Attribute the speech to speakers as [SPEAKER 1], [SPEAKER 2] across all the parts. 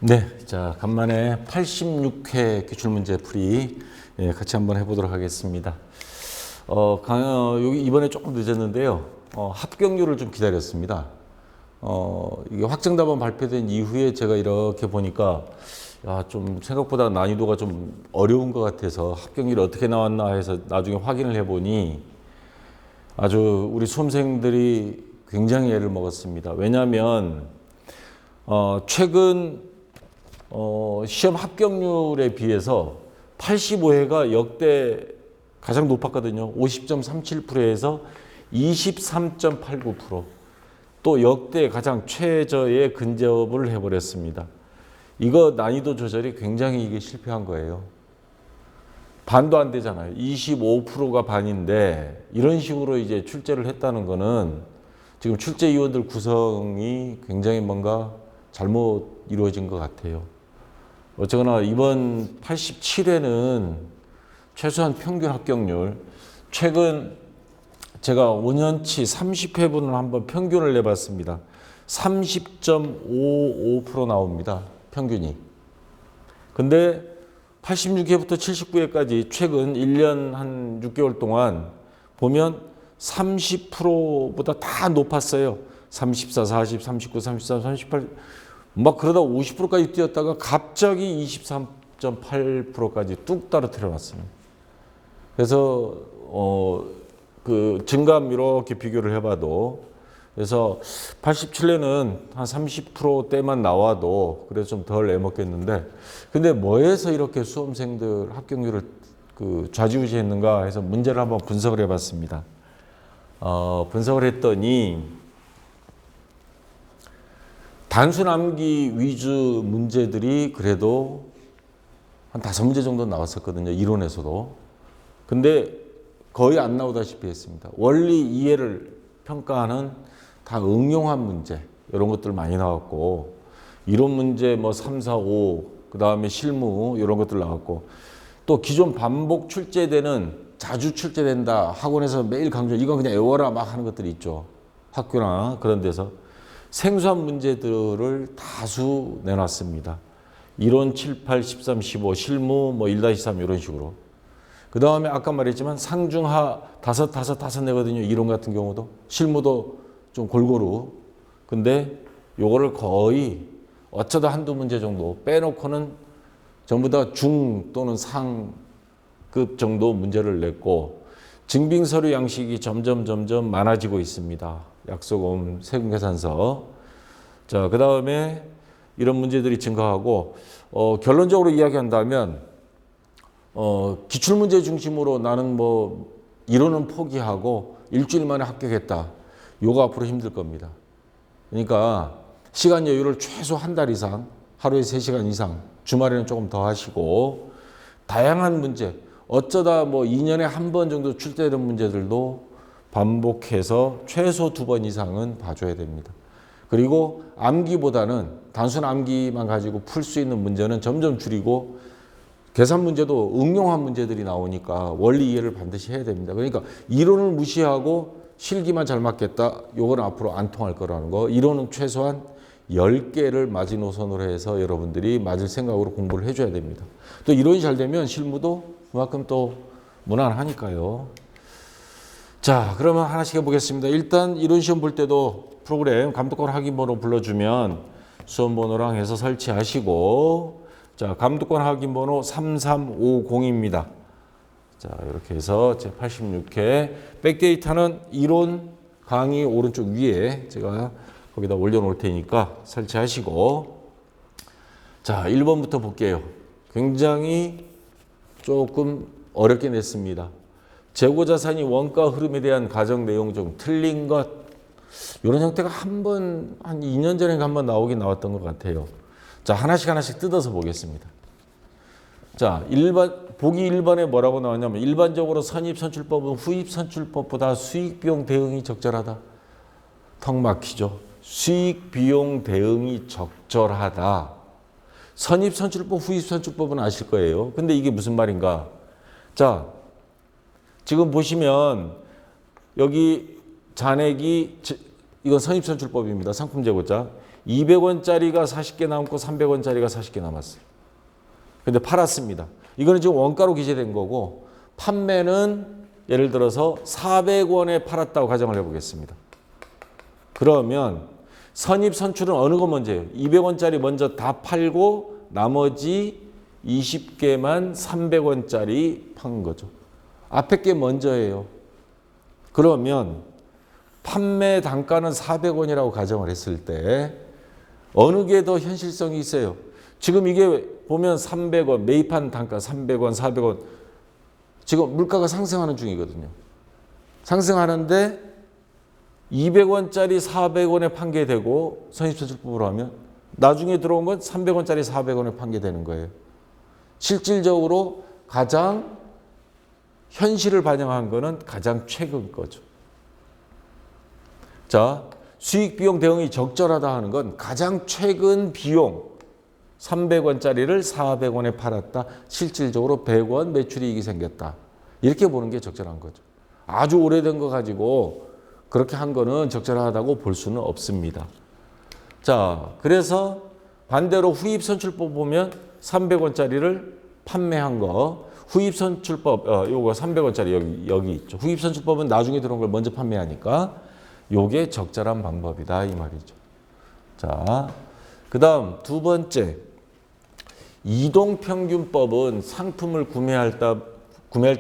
[SPEAKER 1] 네, 자 간만에 86회 기출문제 풀이 같이 한번 해보도록 하겠습니다. 여기 이번에 조금 늦었는데요. 합격률을 좀 기다렸습니다. 이게 확정답안 발표된 이후에 제가 이렇게 보니까 좀 생각보다 난이도가 좀 어려운 것 같아서 합격률이 어떻게 나왔나 해서 나중에 확인을 해보니 아주 우리 수험생들이 굉장히 애를 먹었습니다. 왜냐하면 최근 시험 합격률에 비해서 85회가 역대 가장 높았거든요. 50.37%에서 23.89%. 또 역대 가장 최저에 근접을 해버렸습니다. 이거 난이도 조절이 굉장히 이게 실패한 거예요. 반도 안 되잖아요. 25%가 반인데 이런 식으로 이제 출제를 했다는 거는 지금 출제위원들 구성이 굉장히 뭔가 잘못 이루어진 것 같아요. 어쨌거나 이번 87회는 최소한 평균 합격률, 최근 제가 5년치 30회분을 한번 평균을 내봤습니다. 30.55% 나옵니다. 평균이. 근데 86회부터 79회까지 최근 1년 한 6개월 동안 보면 30%보다 다 높았어요. 34, 40, 39, 33, 38 막 그러다 50%까지 뛰었다가 갑자기 23.8%까지 뚝 떨어뜨려 놨습니다. 그래서 그 증감 이렇게 비교를 해봐도 그래서 87년은 한 30%대만 나와도 그래서 좀 덜 애먹겠는데 근데 뭐에서 이렇게 수험생들 합격률을 그 좌지우지했는가 해서 문제를 한번 분석을 해봤습니다. 분석을 했더니 단순 암기 위주 문제들이 그래도 한 5문제 정도 나왔었거든요. 이론에서도. 근데 거의 안 나오다시피 했습니다. 원리 이해를 평가하는 다 응용한 문제 이런 것들 많이 나왔고 이론 문제 뭐 3, 4, 5 그 다음에 실무 이런 것들 나왔고 또 기존 반복 출제되는 자주 출제된다 학원에서 매일 강조 이건 그냥 외워라 막 하는 것들이 있죠. 학교나 그런 데서 생소한 문제들을 다수 내놨습니다. 이론 7, 8, 13, 15 실무 뭐 1-3 이런 식으로 그 다음에 아까 말했지만 상중하 다섯 내거든요. 이론 같은 경우도 실무도 좀 골고루. 근데 요거를 거의 어쩌다 한두 문제 정도 빼놓고는 전부 다 중 또는 상급 정도 문제를 냈고 증빙서류 양식이 점점 많아지고 있습니다. 약소금, 세금계산서. 자, 그 다음에 이런 문제들이 증가하고 결론적으로 이야기한다면 기출문제 중심으로 나는 뭐 이론은 포기하고 일주일 만에 합격했다. 요거 앞으로 힘들 겁니다. 그러니까 시간 여유를 최소 한 달 이상, 하루에 3시간 이상, 주말에는 조금 더 하시고 다양한 문제, 어쩌다 뭐 2년에 한 번 정도 출제되는 문제들도 반복해서 최소 2번 이상은 봐줘야 됩니다. 그리고 암기보다는 단순 암기만 가지고 풀 수 있는 문제는 점점 줄이고 계산 문제도 응용한 문제들이 나오니까 원리 이해를 반드시 해야 됩니다. 그러니까 이론을 무시하고 실기만 잘 맞겠다. 요거는 앞으로 안 통할 거라는 거. 이론은 최소한 10개를 마지노선으로 해서 여러분들이 맞을 생각으로 공부를 해줘야 됩니다. 또 이론이 잘 되면 실무도 그만큼 또 무난하니까요. 자, 그러면 하나씩 해보겠습니다. 일단 이론 시험 볼 때도 프로그램 감독관 확인번호 불러주면 수험번호랑 해서 설치하시고 자, 감독관 확인번호 3350입니다. 자, 이렇게 해서 제 86회 백데이터는 이론 강의 오른쪽 위에 제가 거기다 올려놓을 테니까 설치하시고 자, 1번부터 볼게요. 굉장히 조금 어렵게 냈습니다. 재고자산이 원가 흐름에 대한 가정 내용 중 틀린 것 이런 형태가 한 2년 전에 한번 나오긴 나왔던 것 같아요. 자, 하나씩 뜯어서 보겠습니다. 자, 보기 1번에 뭐라고 나왔냐면 일반적으로 선입선출법은 후입선출법보다 수익비용 대응이 적절하다. 턱 막히죠. 수익비용 대응이 적절하다. 선입선출법, 후입선출법은 아실 거예요. 근데 이게 무슨 말인가? 자, 지금 보시면 여기 잔액이 이건 선입선출법입니다. 상품재고자. 200원짜리가 40개 남고 300원짜리가 40개 남았어요. 근데 팔았습니다. 이거는 지금 원가로 기재된 거고 판매는 예를 들어서 400원에 팔았다고 가정을 해보겠습니다. 그러면 선입선출은 어느 거 먼저예요? 200원짜리 먼저 다 팔고 나머지 20개만 300원짜리 판 거죠. 앞에 게 먼저예요. 그러면 판매 단가는 400원이라고 가정을 했을 때 어느 게 더 현실성이 있어요? 지금 이게 보면 300원, 매입한 단가 300원, 400원. 지금 물가가 상승하는 중이거든요. 상승하는데 200원짜리 400원에 판게되고 선입선출법으로 하면 나중에 들어온 건 300원짜리 400원에 판게되는 거예요. 실질적으로 가장 현실을 반영한 거는 가장 최근 거죠. 자, 수익 비용 대응이 적절하다 하는 건 가장 최근 비용 300원짜리를 400원에 팔았다. 실질적으로 100원 매출이익이 생겼다. 이렇게 보는 게 적절한 거죠. 아주 오래된 거 가지고 그렇게 한 거는 적절하다고 볼 수는 없습니다. 자, 그래서 반대로 후입선출법 보면 300원짜리를 판매한 거, 후입선출법, 요거 300원짜리 여기 있죠. 후입선출법은 나중에 들어온 걸 먼저 판매하니까 요게 적절한 방법이다 이 말이죠. 자, 그 다음 두 번째, 이동평균법은 상품을 구매할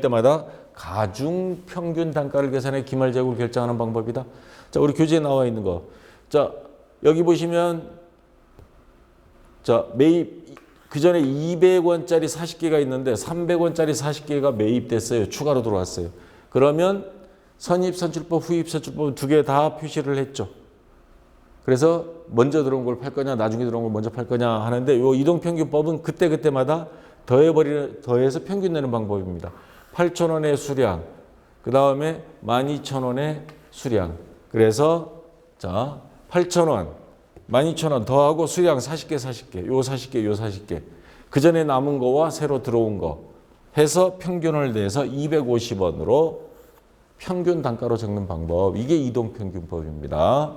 [SPEAKER 1] 때마다 가중 평균 단가를 계산해 기말재고를 결정하는 방법이다. 자, 우리 교재에 나와 있는 거. 자, 여기 보시면 자, 매입 그 전에 200원짜리 40개가 있는데 300원짜리 40개가 매입됐어요. 추가로 들어왔어요. 그러면 선입선출법, 후입선출법 두 개 다 표시를 했죠. 그래서 먼저 들어온 걸 팔 거냐, 나중에 들어온 걸 먼저 팔 거냐 하는데 요 이동평균법은 그때그때마다 더해서 평균 내는 방법입니다. 8,000원의 수량, 그 다음에 12,000원의 수량. 그래서 자, 8,000원, 12,000원 더하고 수량 40개, 40개, 요 40개, 요 40개. 그 전에 남은 거와 새로 들어온 거 해서 평균을 내서 250원으로 평균 단가로 적는 방법. 이게 이동평균법입니다.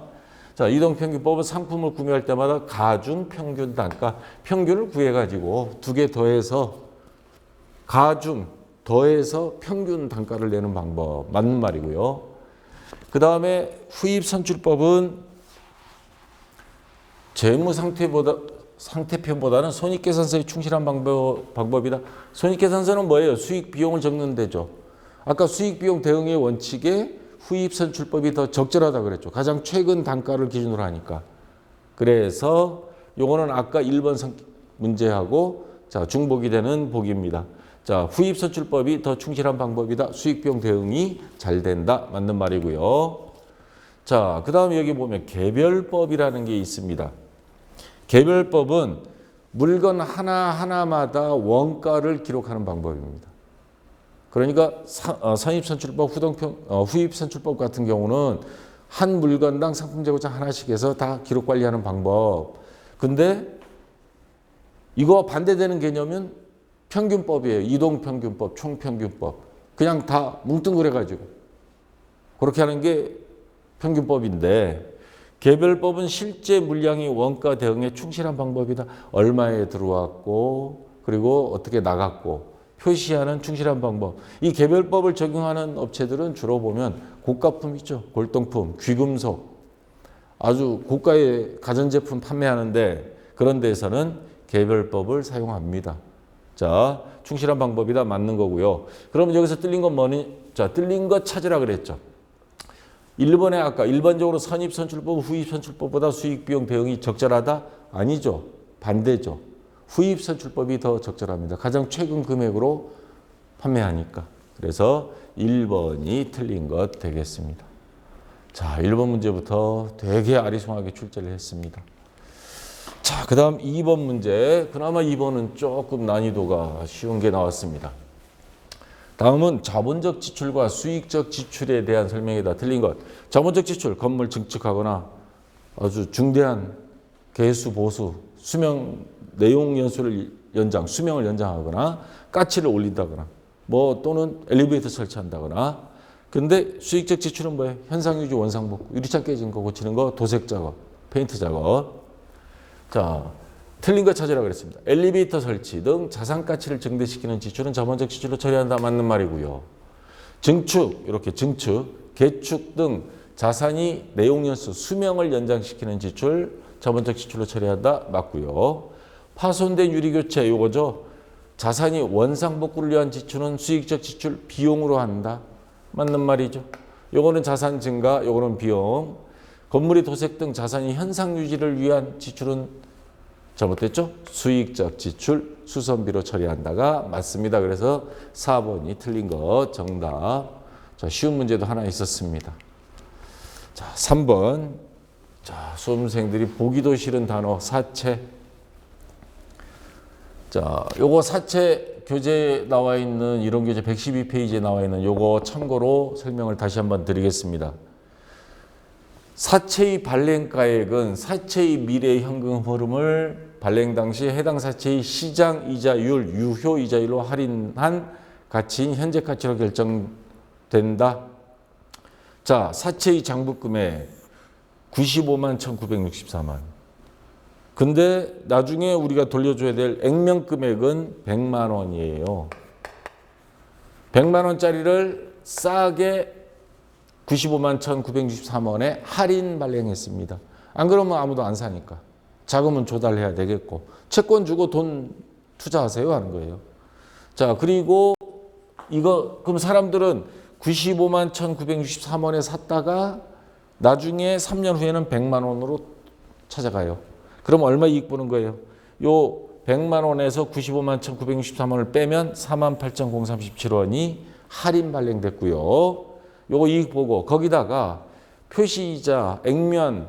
[SPEAKER 1] 자, 이동평균법은 상품을 구매할 때마다 가중 평균 단가, 평균을 구해가지고 두 개 더해서 가중, 더해서 평균 단가를 내는 방법. 맞는 말이고요. 그 다음에 후입선출법은 상태표보다는 손익계산서에 충실한 방법이다. 손익계산서는 뭐예요? 수익 비용을 적는 데죠. 아까 수익 비용 대응의 원칙에 후입선출법이 더 적절하다 그랬죠. 가장 최근 단가를 기준으로 하니까. 그래서 요거는 아까 1번 문제하고 자, 중복이 되는 복입니다. 자, 후입선출법이 더 충실한 방법이다. 수익 비용 대응이 잘 된다. 맞는 말이고요. 자, 그 다음에 여기 보면 개별법이라는 게 있습니다. 개별법은 물건 하나하나마다 원가를 기록하는 방법입니다. 그러니까 선입선출법, 후입선출법 같은 경우는 한 물건당 상품재고장 하나씩 해서 다 기록 관리하는 방법. 근데 이거 반대되는 개념은 평균법이에요. 이동평균법, 총평균법. 그냥 다 뭉뚱그려가지고 그렇게 하는 게 평균법인데 개별법은 실제 물량이 원가 대응에 충실한 방법이다. 얼마에 들어왔고 그리고 어떻게 나갔고 표시하는 충실한 방법. 이 개별법을 적용하는 업체들은 주로 보면 고가품 있죠. 골동품, 귀금속. 아주 고가의 가전제품 판매하는데 그런 데에서는 개별법을 사용합니다. 자, 충실한 방법이다. 맞는 거고요. 그러면 여기서 뜰린 건 뭐니? 자, 뜰린 것 찾으라 그랬죠. 1번에 아까 일반적으로 선입선출법, 후입선출법보다 수익비용 대응이 적절하다? 아니죠. 반대죠. 후입선출법이 더 적절합니다. 가장 최근 금액으로 판매하니까. 그래서 1번이 틀린 것 되겠습니다. 자, 1번 문제부터 되게 아리송하게 출제를 했습니다. 자, 그 다음 2번 문제. 그나마 2번은 조금 난이도가 쉬운 게 나왔습니다. 다음은 자본적 지출과 수익적 지출에 대한 설명이다. 틀린 것. 자본적 지출, 건물 증축하거나 아주 중대한 개수 보수, 수명, 내용 연수를 수명을 연장하거나 가치를 올린다거나 뭐 또는 엘리베이터 설치한다거나. 근데 수익적 지출은 뭐예요? 현상 유지, 원상 복구, 유리창 깨진 거 고치는 거, 도색 작업, 페인트 작업. 자, 틀린 거 찾으라 그랬습니다. 엘리베이터 설치 등 자산 가치를 증대시키는 지출은 자본적 지출로 처리한다. 맞는 말이고요. 증축, 이렇게 증축, 개축 등 자산이 내용연수, 수명을 연장시키는 지출, 자본적 지출로 처리한다. 맞고요. 파손된 유리교체, 요거죠. 자산이 원상복구를 위한 지출은 수익적 지출, 비용으로 한다. 맞는 말이죠. 요거는 자산 증가, 요거는 비용. 건물이 도색 등 자산이 현상 유지를 위한 지출은 잘못됐죠? 수익적 지출, 수선비로 처리한다가 맞습니다. 그래서 4번이 틀린 거 정답. 자, 쉬운 문제도 하나 있었습니다. 자, 3번. 자, 수험생들이 보기도 싫은 단어 사채. 자, 요거 사채 교재에 나와 있는 이론 교재 112페이지에 나와 있는 요거 참고로 설명을 다시 한번 드리겠습니다. 사채의 발행가액은 사채의 미래 현금 흐름을 발행 당시 해당 사채의 시장 이자율, 유효 이자율로 할인한 가치인 현재 가치로 결정된다. 자, 사채의 장부금액 95만 1,964만. 근데 나중에 우리가 돌려줘야 될 액면 금액은 100만 원이에요. 100만 원짜리를 싸게 95만 1,963원에 할인 발행했습니다. 안 그러면 아무도 안 사니까. 자금은 조달해야 되겠고. 채권 주고 돈 투자하세요 하는 거예요. 자, 그리고 이거 그럼 사람들은 95만 1,963원에 샀다가 나중에 3년 후에는 100만 원으로 찾아가요. 그럼 얼마 이익 보는 거예요? 요 100만 원에서 95만 1,963원을 빼면 48,037원이 할인 발행됐고요. 요거 이익 보고 거기다가 표시이자 액면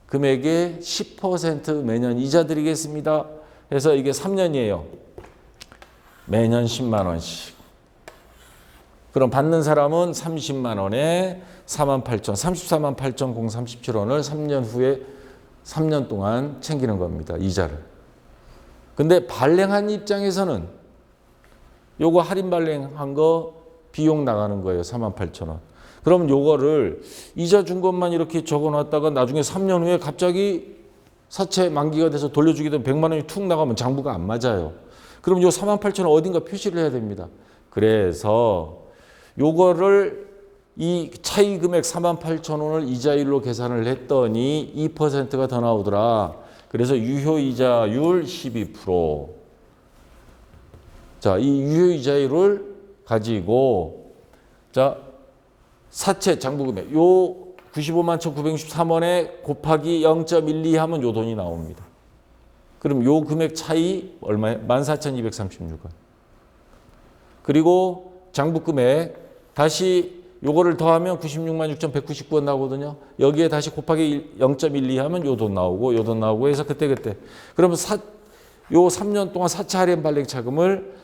[SPEAKER 1] 금액의 10% 매년 이자 드리겠습니다. 해서 이게 3년이에요. 매년 10만 원씩. 그럼 받는 사람은 30만 원에 34만 8,037원을 3년 후에 3년 동안 챙기는 겁니다. 이자를. 근데 발행한 입장에서는 요거 할인 발행한 거 비용 나가는 거예요. 48,000원. 그러면 요거를 이자 준 것만 이렇게 적어놨다가 나중에 3년 후에 갑자기 사채 만기가 돼서 돌려주게 되면 100만 원이 툭 나가면 장부가 안 맞아요. 그럼 요 48,000원 어딘가 표시를 해야 됩니다. 그래서 요거를 이 차이 금액 48,000원을 이자율로 계산을 했더니 2%가 더 나오더라. 그래서 유효이자율 12%. 자, 이 유효이자율을 가지고 자, 사채 장부금액 요 95만 1,963원에 곱하기 0.12 하면 요 돈이 나옵니다. 그럼 요 금액 차이 얼마예요? 14,236원. 그리고 장부금액 다시 요거를 더하면 96만 6,199원 나오거든요. 여기에 다시 곱하기 0.12 하면 요 돈 나오고 요 돈 나오고 해서 그때. 그러면 요 3년 동안 사채 할인 발행 차금을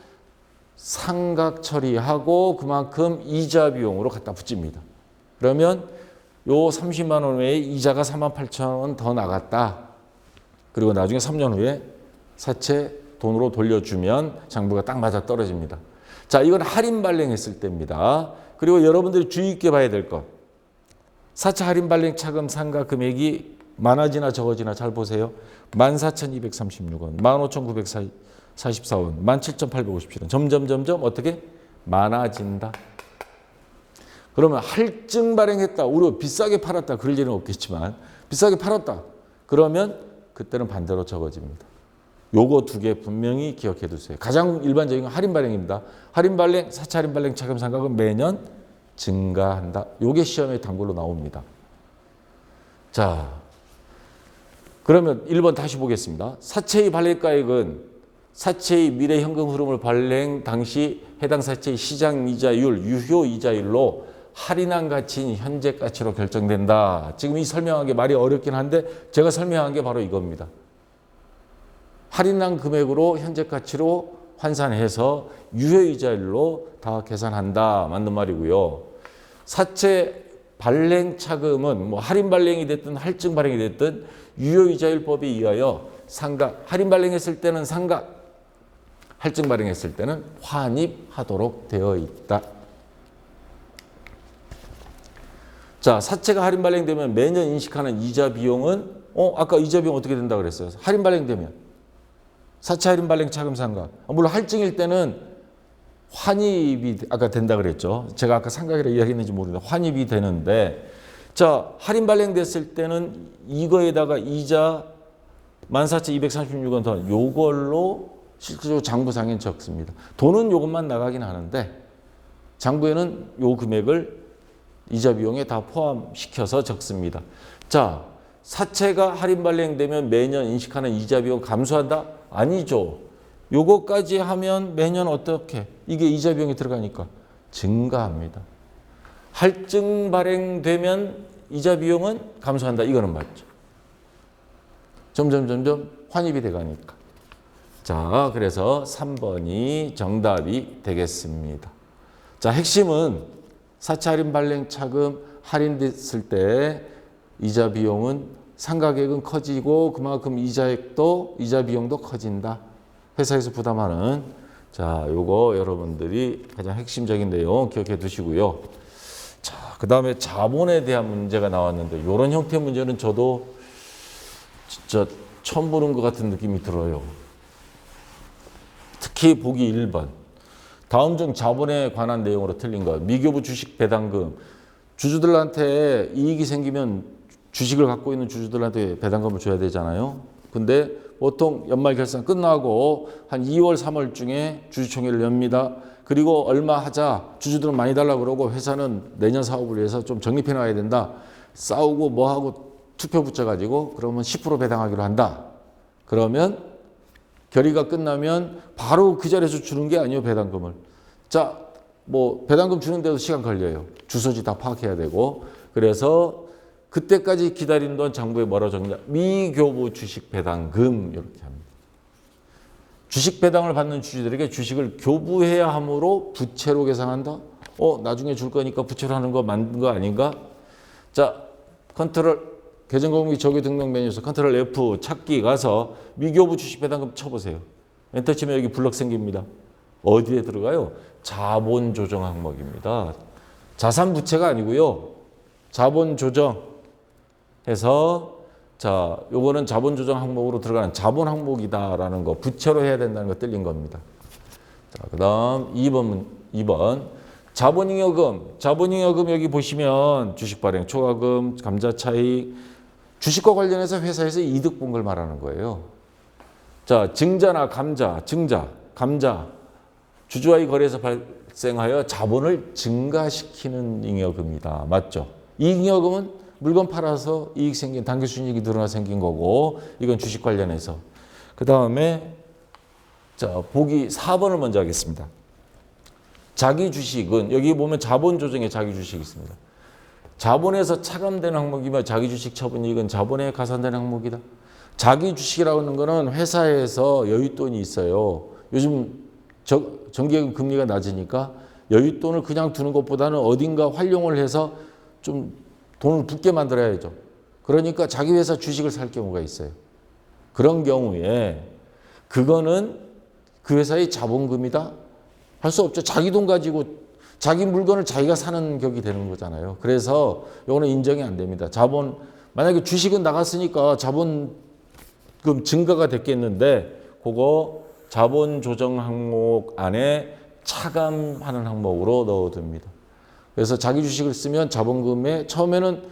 [SPEAKER 1] 상각 처리하고 그만큼 이자 비용으로 갖다 붙입니다. 그러면 요 30만 원 외에 이자가 48,000원 더 나갔다. 그리고 나중에 3년 후에 사채 돈으로 돌려주면 장부가 딱 맞아 떨어집니다. 자, 이건 할인 발행했을 때입니다. 그리고 여러분들이 주의 있게 봐야 될 것. 사채 할인 발행 차금 상각 금액이 많아지나 적어지나 잘 보세요. 14,236원, 15,944원, 17,857원. 점점 어떻게? 많아진다. 그러면 할증 발행했다. 우리가 비싸게 팔았다. 그럴 일은 없겠지만 비싸게 팔았다. 그러면 그때는 반대로 적어집니다. 요거 두 개 분명히 기억해 두세요. 가장 일반적인 건 할인 발행입니다. 할인 발행, 사채 할인 발행 차금 상각은 매년 증가한다. 요게 시험에 단골로 나옵니다. 자, 그러면 1번 다시 보겠습니다. 사채의 발행가액은 사채의 미래 현금 흐름을 발행 당시 해당 사채의 시장 이자율, 유효 이자율로 할인한 가치인 현재 가치로 결정된다. 지금 이 설명한 게 말이 어렵긴 한데 제가 설명한 게 바로 이겁니다. 할인한 금액으로 현재 가치로 환산해서 유효이자율로 다 계산한다. 맞는 말이고요. 사채 발행 차금은 뭐 할인 발행이 됐든 할증 발행이 됐든 유효이자율법에 의하여 상각, 할인 발행했을 때는 상각, 할증 발행했을 때는 환입하도록 되어 있다. 자, 사채가 할인 발행되면 매년 인식하는 이자 비용은 아까 이자 비용 어떻게 된다 그랬어요? 할인 발행되면. 사채 할인 발행 차금 상각. 물론 할증일 때는 환입이 아까 된다 그랬죠. 제가 아까 상각이라 이야기했는지 모르겠는데 환입이 되는데, 자, 할인 발행됐을 때는 이거에다가 이자 14,236원 더 요걸로 실질적으로 장부상엔 적습니다. 돈은 요것만 나가긴 하는데 장부에는 요 금액을 이자 비용에 다 포함시켜서 적습니다. 자, 사채가 할인 발행되면 매년 인식하는 이자 비용 감소한다? 아니죠. 요거까지 하면 매년 어떻게? 이게 이자 비용이 들어가니까 증가합니다. 할증 발행되면 이자 비용은 감소한다. 이거는 맞죠. 점점 환입이 돼가니까. 자, 그래서 3번이 정답이 되겠습니다. 자, 핵심은 사채 할인 발행 차금 할인됐을 때 이자 비용은 상가액은 커지고 그만큼 이자액도 이자 비용도 커진다. 회사에서 부담하는. 자, 요거 여러분들이 가장 핵심적인 내용 기억해 두시고요. 자, 그다음에 자본에 대한 문제가 나왔는데 요런 형태의 문제는 저도 진짜 처음 보는 것 같은 느낌이 들어요. 특히 보기 1번. 다음 중 자본에 관한 내용으로 틀린 것. 미교부 주식 배당금. 주주들한테 이익이 생기면 주식을 갖고 있는 주주들한테 배당금을 줘야 되잖아요. 근데 보통 연말 결산 끝나고 한 2월, 3월 중에 주주총회를 엽니다. 그리고 얼마 하자. 주주들은 많이 달라고 그러고 회사는 내년 사업을 위해서 좀 적립해 놔야 된다. 싸우고 뭐하고 투표 붙여가지고 그러면 10% 배당하기로 한다. 그러면 결의가 끝나면 바로 그 자리에서 주는 게 아니에요, 배당금을. 자, 뭐 배당금 주는데도 시간 걸려요. 주소지 다 파악해야 되고. 그래서 그때까지 기다린 동안 장부에 뭐라고 적냐? 미교부 주식 배당금 이렇게 합니다. 주식 배당을 받는 주주들에게 주식을 교부해야 하므로 부채로 계산한다? 나중에 줄 거니까 부채로 하는 거 맞는 거 아닌가? 자, 컨트롤 개정거문기 적용 등록 메뉴에서 컨트롤 F 찾기 가서 미교부 주식 배당금 쳐보세요. 엔터 치면 여기 블럭 생깁니다. 어디에 들어가요? 자본 조정 항목입니다. 자산 부채가 아니고요. 자본 조정 해서 자, 요거는 자본 조정 항목으로 들어가는 자본 항목이다라는 거, 부채로 해야 된다는 거 뜰린 겁니다. 자, 그다음 2번. 자본잉여금. 자본잉여금 여기 보시면 주식 발행 초과금, 감자 차익, 주식과 관련해서 회사에서 이득 본 걸 말하는 거예요. 자, 증자나 증자, 감자, 주주와의 거래에서 발생하여 자본을 증가시키는 잉여금이다. 맞죠? 이 잉여금은 물건 팔아서 이익 생긴, 당기순이익이 늘어나 생긴 거고, 이건 주식 관련해서. 그 다음에 자, 보기 4번을 먼저 하겠습니다. 자기 주식은 여기 보면 자본 조정에 자기 주식이 있습니다. 자본에서 차감되는 항목이며 자기 주식 처분 이익은 자본에 가산되는 항목이다. 자기 주식이라고 하는 거는 회사에서 여윳돈이 있어요. 요즘 정기예금 금리가 낮으니까 여윳돈을 그냥 두는 것보다는 어딘가 활용을 해서 좀 돈을 붙게 만들어야죠. 그러니까 자기 회사 주식을 살 경우가 있어요. 그런 경우에 그거는 그 회사의 자본금이다? 할 수 없죠. 자기 돈 가지고 자기 물건을 자기가 사는 격이 되는 거잖아요. 그래서 이거는 인정이 안 됩니다. 자본, 만약에 주식은 나갔으니까 자본금 증가가 됐겠는데 그거 자본 조정 항목 안에 차감하는 항목으로 넣어둡니다. 그래서 자기 주식을 쓰면 자본금에 처음에는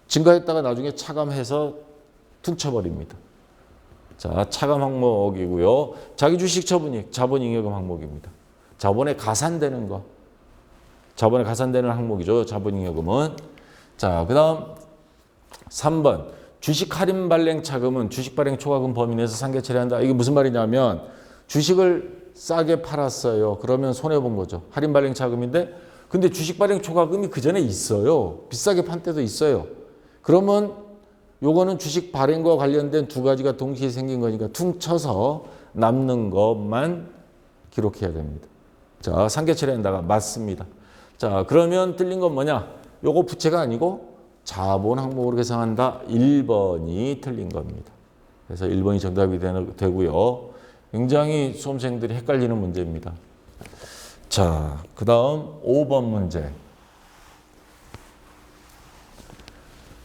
[SPEAKER 1] 증가했다가 나중에 차감해서 퉁쳐버립니다. 자, 차감 항목이고요. 자기 주식 처분이익, 자본잉여금 항목입니다. 자본에 가산되는 거. 자본에 가산되는 항목이죠. 자본잉여금은. 자, 그 다음 3번. 주식 할인 발행 차금은 주식 발행 초과금 범위 내에서 상계 처리한다. 이게 무슨 말이냐면 주식을 싸게 팔았어요. 그러면 손해본 거죠. 할인 발행 차금인데 근데 주식 발행 초과금이 그 전에 있어요. 비싸게 판 때도 있어요. 그러면 요거는 주식 발행과 관련된 두 가지가 동시에 생긴 거니까 퉁쳐서 남는 것만 기록해야 됩니다. 자, 상계 처리한다가 맞습니다. 자, 그러면 틀린 건 뭐냐? 요거 부채가 아니고 자본 항목으로 계산한다. 1번이 틀린 겁니다. 그래서 1번이 정답이 되고요. 굉장히 수험생들이 헷갈리는 문제입니다. 자, 그 다음 5번 문제.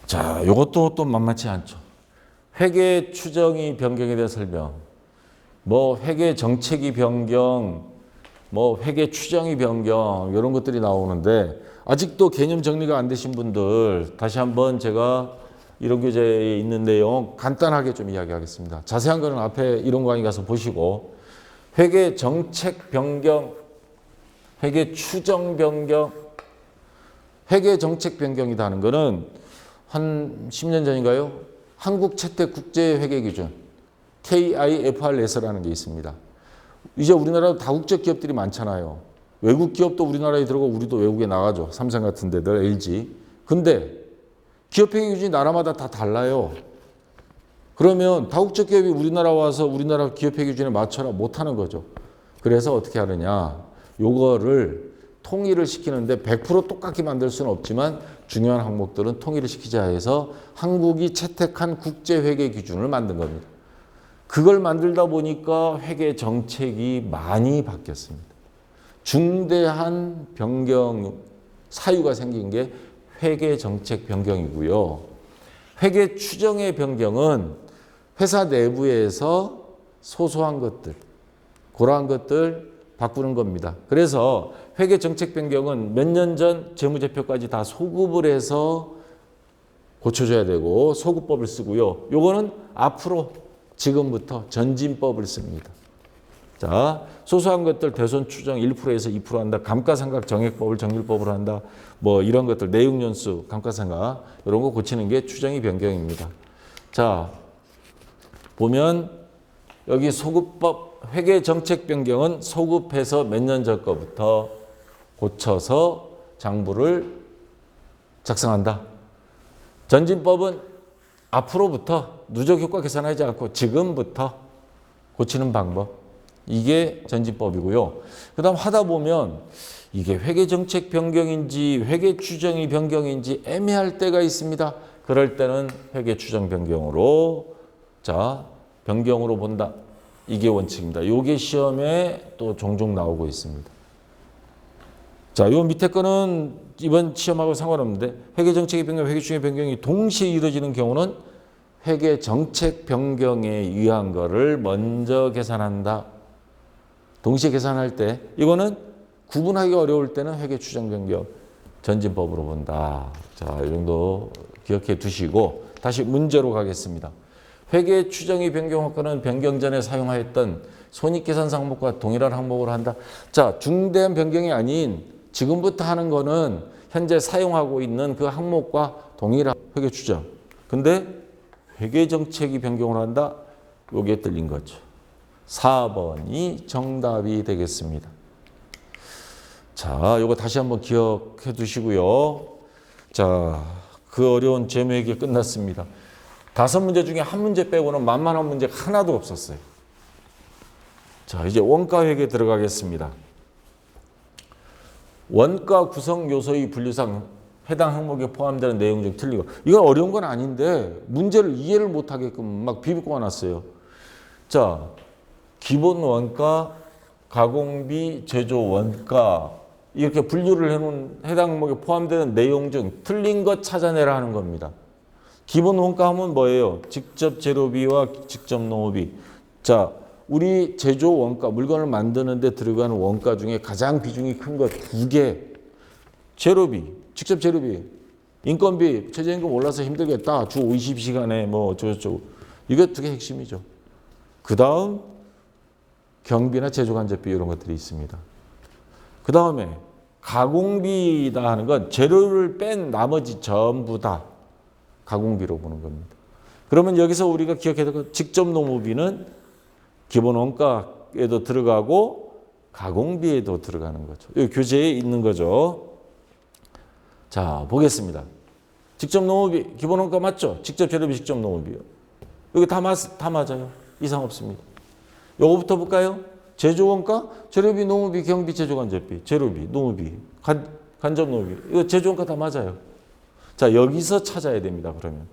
[SPEAKER 1] 자, 요것도 또 만만치 않죠. 회계 추정이 변경에 대한 설명, 뭐 회계 정책이 변경, 뭐 회계 추정이 변경 이런 것들이 나오는데 아직도 개념 정리가 안 되신 분들 다시 한번 제가 이론 교재에 있는 내용 간단하게 좀 이야기하겠습니다. 자세한 거는 앞에 이론 강의 가서 보시고 회계 정책 변경, 회계 추정 변경, 회계 정책 변경이다 하는 거는 한 10년 전인가요? 한국 채택 국제 회계 기준 KIFRS라는 게 있습니다. 이제 우리나라도 다국적 기업들이 많잖아요. 외국 기업도 우리나라에 들어가고 우리도 외국에 나가죠. 삼성 같은 데들, LG. 근데 기업 회계 기준이 나라마다 다 달라요. 그러면 다국적 기업이 우리나라 와서 우리나라 기업 회계 기준에 맞춰라 못하는 거죠. 그래서 어떻게 하느냐. 요거를 통일을 시키는데 100% 똑같게 만들 수는 없지만 중요한 항목들은 통일을 시키자 해서 한국이 채택한 국제회계 기준을 만든 겁니다. 그걸 만들다 보니까 회계 정책이 많이 바뀌었습니다. 중대한 변경, 사유가 생긴 게 회계 정책 변경이고요. 회계 추정의 변경은 회사 내부에서 소소한 것들, 그러한 것들 바꾸는 겁니다. 그래서 회계 정책 변경은 몇 년 전 재무제표까지 다 소급을 해서 고쳐줘야 되고 소급법을 쓰고요. 요거는 앞으로 지금부터 전진법을 씁니다. 자, 소소한 것들 대손 추정 1%에서 2% 한다. 감가상각 정액법을 정률법으로 한다. 뭐 이런 것들 내용연수, 감가상각 이런 거 고치는 게 추정이 변경입니다. 자, 보면 여기 소급법 회계 정책 변경은 소급해서 몇 년 전 거부터 고쳐서 장부를 작성한다. 전진법은 앞으로부터 누적 효과 계산하지 않고 지금부터 고치는 방법. 이게 전진법이고요. 그 다음 하다 보면 이게 회계 정책 변경인지 회계 추정이 변경인지 애매할 때가 있습니다. 그럴 때는 회계 추정 변경으로 변경으로 본다. 이게 원칙입니다. 요게 시험에 또 종종 나오고 있습니다. 자, 요 밑에 거는 이번 시험하고 상관없는데 회계 정책의 변경, 회계 추정의 변경이 동시에 이루어지는 경우는 회계 정책 변경에 의한 거를 먼저 계산한다. 동시에 계산할 때 이거는 구분하기 어려울 때는 회계 추정 변경 전진법으로 본다. 자, 이 정도 기억해 두시고 다시 문제로 가겠습니다. 회계 추정의 변경 효과는 변경 전에 사용하였던 손익계산 항목과 동일한 항목으로 한다. 자, 중대한 변경이 아닌 지금부터 하는 거는 현재 사용하고 있는 그 항목과 동일한 회계 추정. 근데 회계 정책이 변경을 한다. 요게 틀린 거죠. 4번이 정답이 되겠습니다. 자, 요거 다시 한번 기억해 두시고요. 자, 그 어려운 재무회계 끝났습니다. 5문제 중에 한 문제 빼고는 만만한 문제가 하나도 없었어요. 자, 이제 원가회계 들어가겠습니다. 원가 구성 요소의 분류상 해당 항목에 포함되는 내용 중 틀리고. 이건 어려운 건 아닌데 문제를 이해를 못하게끔 막 비비고 놨어요. 자, 기본 원가, 가공비, 제조 원가 이렇게 분류를 해놓은 해당 항목에 포함되는 내용 중 틀린 것 찾아내라 하는 겁니다. 기본 원가 하면 뭐예요? 직접 재료비와 직접 농업비. 자, 우리 제조 원가, 물건을 만드는 데 들어가는 원가 중에 가장 비중이 큰 것 2개. 재료비, 직접 재료비, 인건비, 최저임금 올라서 힘들겠다. 주 50시간에 뭐 어쩌고저쩌고. 이것 2개 핵심이죠. 그 다음 경비나 제조간접비 이런 것들이 있습니다. 그 다음에 가공비다 하는 건 재료를 뺀 나머지 전부 다 가공비로 보는 겁니다. 그러면 여기서 우리가 기억해야 될 건 직접 농업비는 기본 원가에도 들어가고 가공비에도 들어가는 거죠. 여기 교재에 있는 거죠. 자, 보겠습니다. 직접 농업비 기본 원가 맞죠? 직접 재료비 직접 농업비요. 여기 다 맞아요. 이상 없습니다. 요거부터 볼까요? 제조 원가, 재료비, 농업비, 경비, 제조간접비, 재료비, 농업비, 간접 농업비. 이거 제조 원가 다 맞아요. 자, 여기서 찾아야 됩니다. 그러면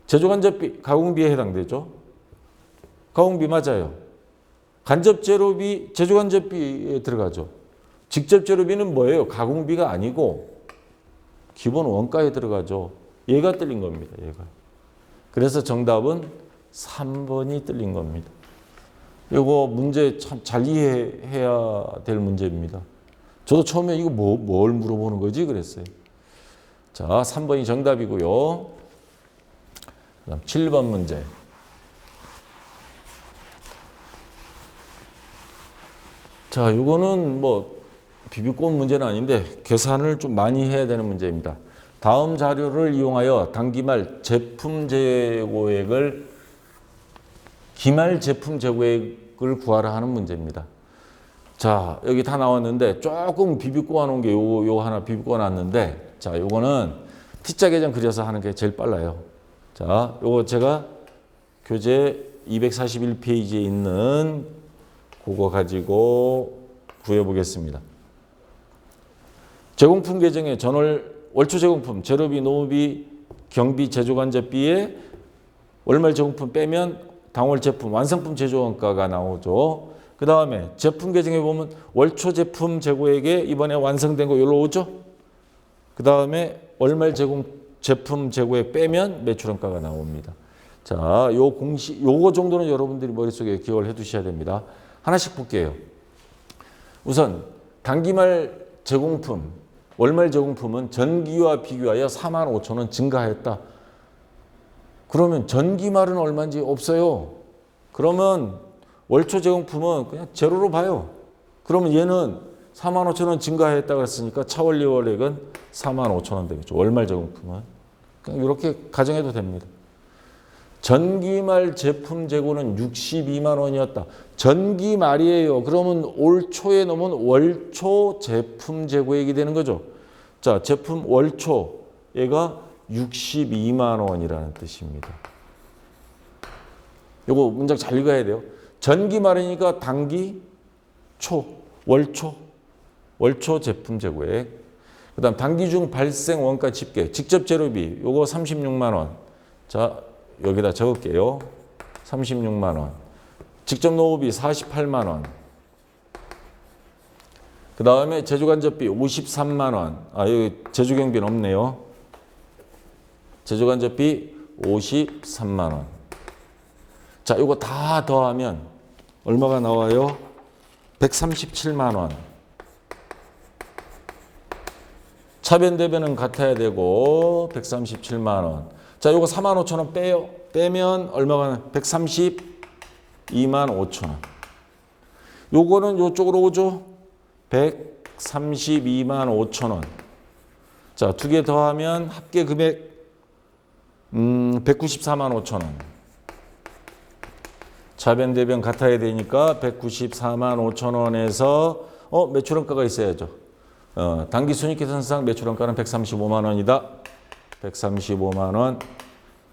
[SPEAKER 1] 제조간접비, 가공비에 해당되죠. 가공비 맞아요. 간접 재료비, 제조간접비에 들어가죠. 직접 재료비는 뭐예요? 가공비가 아니고 기본 원가에 들어가죠. 얘가 틀린 겁니다. 얘가. 그래서 정답은 3번이 틀린 겁니다. 이거 문제 참 잘 이해해야 될 문제입니다. 저도 처음에 이거 뭘 물어보는 거지 그랬어요. 자, 3번이 정답이고요. 그다음 7번 문제. 자, 이거는 뭐 비비꼰 문제는 아닌데 계산을 좀 많이 해야 되는 문제입니다. 다음 자료를 이용하여 단기말 제품 재고액을 기말 제품 재고액을 구하라 하는 문제입니다. 자, 여기 다 나왔는데 조금 비비꼬아 놓은 게 요 하나 비비꼬아 놨는데, 자, 요거는 T자 계정 그려서 하는 게 제일 빨라요. 자, 요거 제가 교재 241페이지에 있는 그거 가지고 구해보겠습니다. 제공품 계정에 전월 월초 제공품, 재료비, 노무비, 경비, 제조간접비에 월말 제공품 빼면 당월 제품, 완성품 제조원가가 나오죠. 그 다음에 제품 계정에 보면 월초 제품 재고액에 이번에 완성된 거 여기로 오죠. 그 다음에 월말 제품 재고액 빼면 매출원가가 나옵니다. 자, 요 공식, 요거 정도는 여러분들이 머릿속에 기억을 해 두셔야 됩니다. 하나씩 볼게요. 우선 단기말 제공품, 월말 제공품은 전기와 비교하여 45,000원 증가했다. 그러면 전기말은 얼마인지 없어요. 그러면 월초 제공품은 그냥 제로로 봐요. 그러면 얘는 45,000원 증가했다 그랬으니까 차원리 월액은 45,000원 되겠죠. 월말 제공품은. 그냥 이렇게 가정해도 됩니다. 전기말 제품 재고는 62만 원이었다. 전기말이에요. 그러면 올 초에 넘은 월초 제품 재고액이 되는 거죠. 자, 제품 월초 얘가 62만 원이라는 뜻입니다. 요거 문장 잘 읽어야 돼요. 전기말이니까 단기, 초, 월초 제품 재고액. 그다음 단기 중 발생 원가 집계, 직접 재료비 요거 36만 원. 자, 여기다 적을게요. 36만 원. 직접 노무비 48만 원. 그 다음에 제조간접비 53만 원. 아, 여기 제조경비는 없네요. 제조간접비 53만 원. 자, 이거 다 더하면 얼마가 나와요? 137만 원. 차변 대변은 같아야 되고 137만 원. 자, 요거 45,000원 빼요. 빼면 얼마가 132만 5천원. 요거는 요쪽으로 오죠. 132만 5천원. 자, 두 개 더하면 합계 금액 194만 5천원. 차변 대변 같아야 되니까 194만 5천원에서 매출원가가 있어야죠. 단기 순이익계산상 매출원가는 135만 원이다. 135만 원.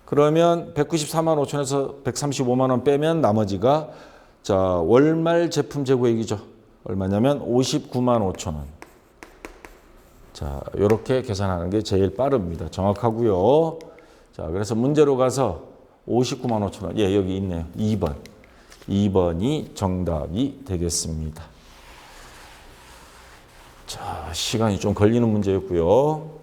[SPEAKER 1] 그러면 194만 5천에서 135만 원 빼면 나머지가 자, 월말 제품 재고액이죠. 얼마냐면 59만 5천 원. 자, 이렇게 계산하는 게 제일 빠릅니다. 정확하고요. 자, 그래서 문제로 가서 59만 5천 원. 예, 여기 있네요. 2번. 2번이 정답이 되겠습니다. 자, 시간이 좀 걸리는 문제였고요.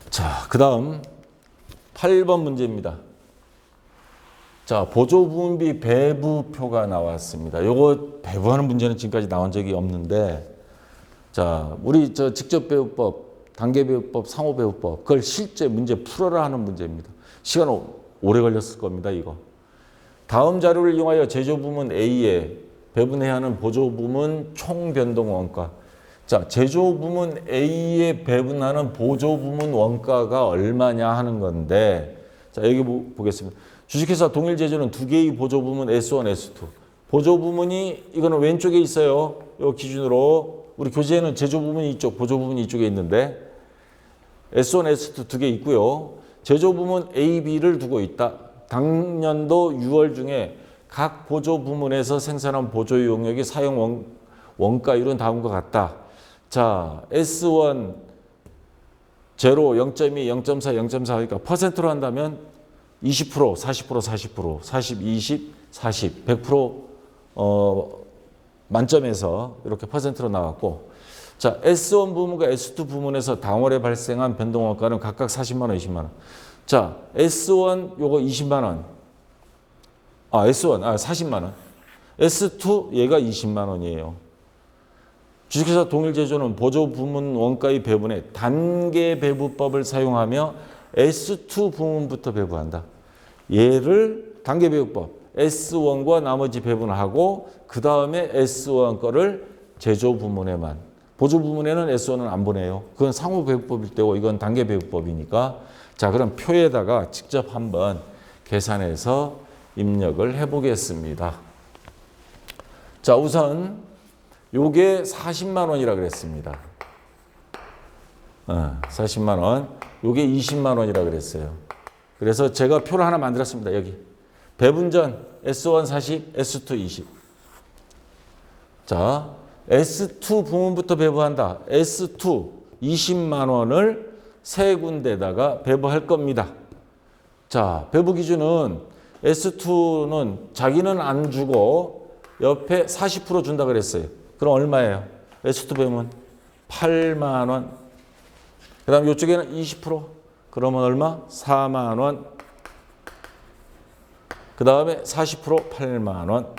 [SPEAKER 1] 자, 그 다음 8번 문제입니다. 자, 보조부문비 배부표가 나왔습니다. 요거 배부하는 문제는 지금까지 나온 적이 없는데, 자, 우리 직접배우법, 단계배우법, 상호배우법, 그걸 실제 문제 풀어라 하는 문제입니다. 시간 오래 걸렸을 겁니다, 이거. 다음 자료를 이용하여 제조부문 A에 배분해야 하는 보조부문 총변동 원가. 자, 제조부문 A에 배분하는 보조부문 원가가 얼마냐 하는 건데, 자, 여기 보겠습니다. 주식회사 동일제조는 두 개의 보조부문 S1, S2. 보조부문이 이거는 왼쪽에 있어요. 요 기준으로 우리 교재에는 제조부문이 이쪽, 보조부문이 이쪽에 있는데 S1, S2 두 개 있고요. 제조부문 A, B를 두고 있다. 당년도 6월 중에 각 보조부문에서 생산한 보조 용역의 사용 원가율은 다음과 같다. 자, S1 제로, 0.2, 0.4, 0.4 그러니까 퍼센트로 한다면 20%, 40%, 40%, 40, 20, 40, 100% 만점에서 이렇게 퍼센트로 나왔고, 자, S1 부문과 S2 부문에서 당월에 발생한 변동원가는 각각 40만 원, 20만 원. 자, S1 요거 20만 원. S1 40만 원. S2 얘가 20만 원이에요. 주식회사 동일제조는 보조 부문 원가의 배분에 단계 배부법을 사용하며 S2 부문부터 배부한다. 얘를 단계 배부법 S1과 나머지 배분하고 그 다음에 S1 거를 제조 부문에만, 보조 부문에는 S1은 안 보내요. 그건 상호 배부법일 때고 이건 단계 배부법이니까. 자, 그럼 표에다가 직접 한번 계산해서 입력을 해보겠습니다. 자, 우선 요게 40만 원이라 그랬습니다. 40만 원. 요게 20만 원이라 그랬어요. 그래서 제가 표를 하나 만들었습니다. 여기. 배분전 S1 40, S2 20. 자, S2 부문부터 배부한다. S2 20만 원을 세 군데다가 배부할 겁니다. 자, 배부 기준은 S2는 자기는 안 주고 옆에 40% 준다 그랬어요. 그럼 얼마예요? S2 배분 8만 원. 그 다음 이쪽에는 20%. 그러면 얼마? 4만 원. 그 다음에 40% 8만 원.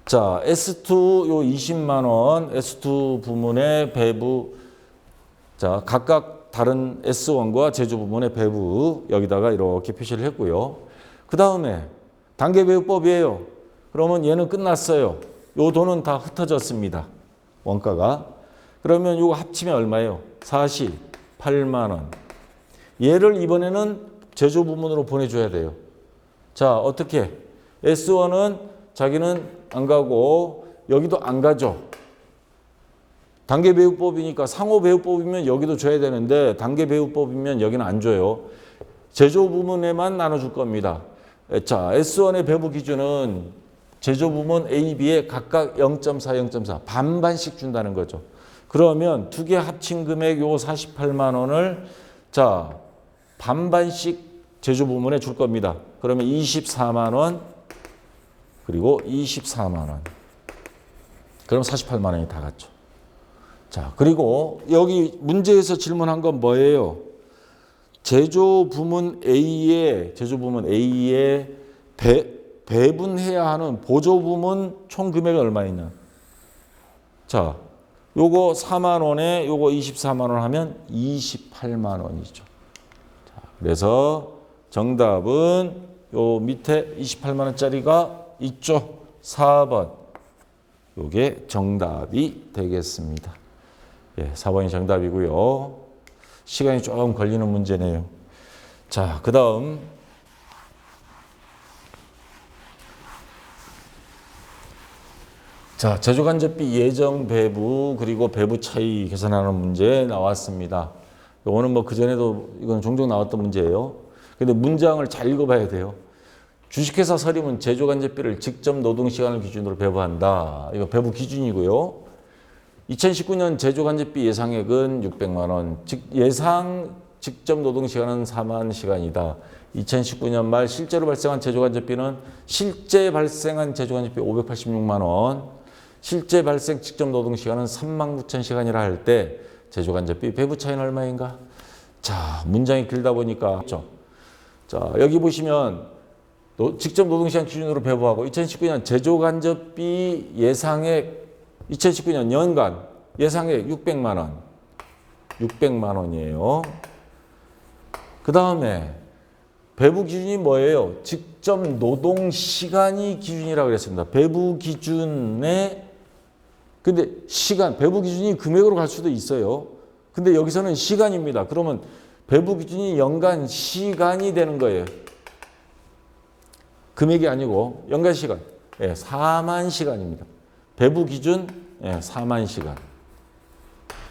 [SPEAKER 1] 자, S2 요 20만 원, S2 부문의 배부. 자, 각각 다른 S1과 제조 부문의 배부 여기다가 이렇게 표시를 했고요. 그 다음에 단계 배부법이에요. 그러면 얘는 끝났어요. 요 돈은 다 흩어졌습니다. 원가가. 그러면 요거 합치면 얼마예요? 48만 원. 얘를 이번에는 제조 부문으로 보내줘야 돼요. 자, 어떻게? S1은 자기는 안 가고 여기도 안 가죠. 단계 배부법이니까 상호 배부법이면 여기도 줘야 되는데 단계 배부법이면 여기는 안 줘요. 제조 부문에만 나눠줄 겁니다. 자, S1의 배부 기준은 제조 부문 A, B에 각각 0.4, 0.4 반반씩 준다는 거죠. 그러면 두 개 합친 금액 요 48만 원을 자, 반반씩 제조 부문에 줄 겁니다. 그러면 24만 원 그리고 24만 원. 그럼 48만 원이 다 갔죠. 자, 그리고 여기 문제에서 질문한 건 뭐예요? 제조 부문 A에 배분해야 하는 보조 부문 총 금액이 얼마있냐? 자, 요거 4만 원에 요거 24만 원 하면 28만 원이죠. 자, 그래서 정답은 요 밑에 28만 원짜리가 있죠. 4번. 요게 정답이 되겠습니다. 예, 4번이 정답이고요. 시간이 조금 걸리는 문제네요. 자, 그 다음 자, 제조간접비 예정 배부 그리고 배부 차이 계산하는 문제 나왔습니다. 이거는 뭐 그전에도 이건 종종 나왔던 문제예요. 근데 문장을 잘 읽어봐야 돼요. 주식회사 설임은 제조간접비를 직접 노동시간을 기준으로 배부한다. 이거 배부 기준이고요. 2019년 제조간접비 예상액은 600만 원. 예상 직접 노동시간은 4만 시간이다. 2019년 말 실제로 발생한 제조간접비는 실제 발생한 제조간접비 586만 원. 실제 발생 직접 노동시간은 39,000시간이라 할 때 제조간접비 배부 차이는 얼마인가? 자, 문장이 길다 보니까 자, 여기 보시면 직접 노동시간 기준으로 배부하고 2019년 제조간접비 예상액 2019년 연간 예상액 600만 원. 600만 원이에요. 그 다음에 배부 기준이 뭐예요? 직접 노동시간이 기준이라고 그랬습니다. 배부 기준에 근데 시간, 배부 기준이 금액으로 갈 수도 있어요. 근데 여기서는 시간입니다. 그러면 배부 기준이 연간 시간이 되는 거예요. 금액이 아니고 연간 시간. 예, 4만 시간입니다. 배부 기준 4만 시간.